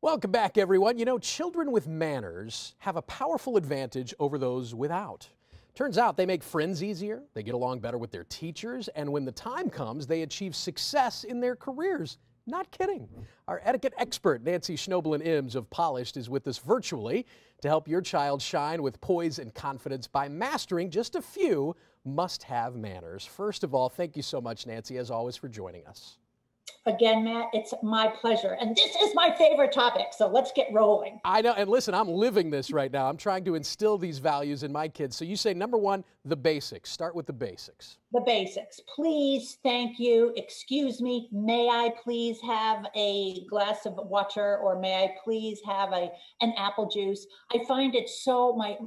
Welcome back, everyone. You know, children with manners have a powerful advantage over those without. Turns out they make friends easier, they get along better with their teachers, and when the time comes, they achieve success in their careers. Not kidding. Our etiquette expert, Nancy Schnoebelen-Imms of Polished, is with us virtually to help your child shine with poise and confidence by mastering just a few must-have manners. First of all, thank you so much, Nancy, as always, for joining us. Again, Matt, it's my pleasure. And this is my favorite topic, so let's get rolling. I know, and listen, I'm living this right now. I'm trying to instill these values in my kids. So you say, number one, the basics. Start with the basics. The basics. Please, thank you, excuse me, may I please have a glass of water, or may I please have an apple juice? I find it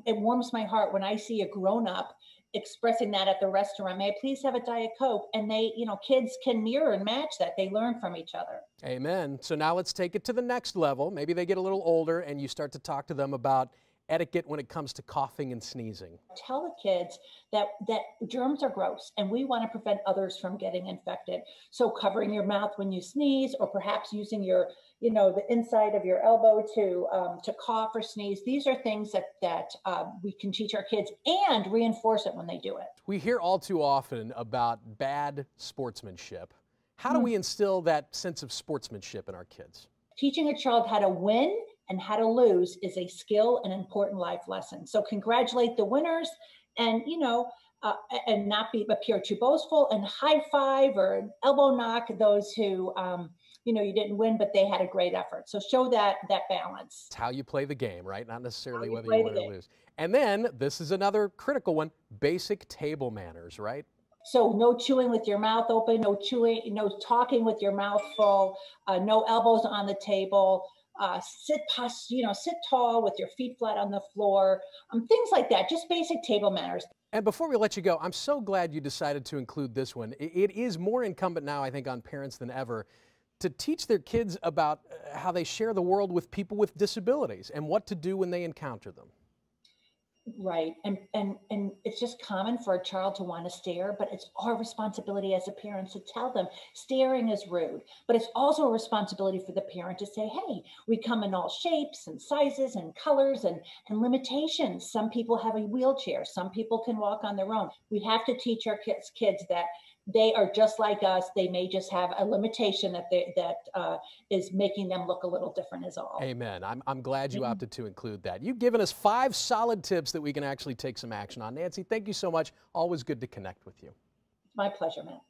it warms my heart when I see a grown-up expressing that at the restaurant. May I please have a Diet Coke? And kids can mirror and match that. They learn from each other. Amen. So now let's take it to the next level. Maybe they get a little older and you start to talk to them about etiquette when it comes to coughing and sneezing. Tell the kids that germs are gross and we want to prevent others from getting infected. So covering your mouth when you sneeze, or perhaps using the inside of your elbow to cough or sneeze. These are things that we can teach our kids and reinforce it when they do it. We hear all too often about bad sportsmanship. How do we instill that sense of sportsmanship in our kids? Teaching a child how to win and how to lose is a skill and important life lesson. So congratulate the winners, and and not appear too boastful, and high five or elbow knock those who you didn't win, but they had a great effort. So show that balance. It's how you play the game, right? Not necessarily whether you win or lose. And then this is another critical one: basic table manners, right? So no chewing with your mouth open, no talking with your mouth full, no elbows on the table. Sit tall with your feet flat on the floor, things like that, just basic table manners. And before we let you go, I'm so glad you decided to include this one. It is more incumbent now, I think, on parents than ever to teach their kids about how they share the world with people with disabilities and what to do when they encounter them. Right. And it's just common for a child to want to stare, but it's our responsibility as a parent to tell them staring is rude. But it's also a responsibility for the parent to say, hey, we come in all shapes and sizes and colors and limitations. Some people have a wheelchair. Some people can walk on their own. We have to teach our kids that they are just like us. They may just have a limitation that is making them look a little different is all. Amen. I'm glad you opted to include that. You've given us 5 solid tips that we can actually take some action on. Nancy, thank you so much. Always good to connect with you. My pleasure, Matt.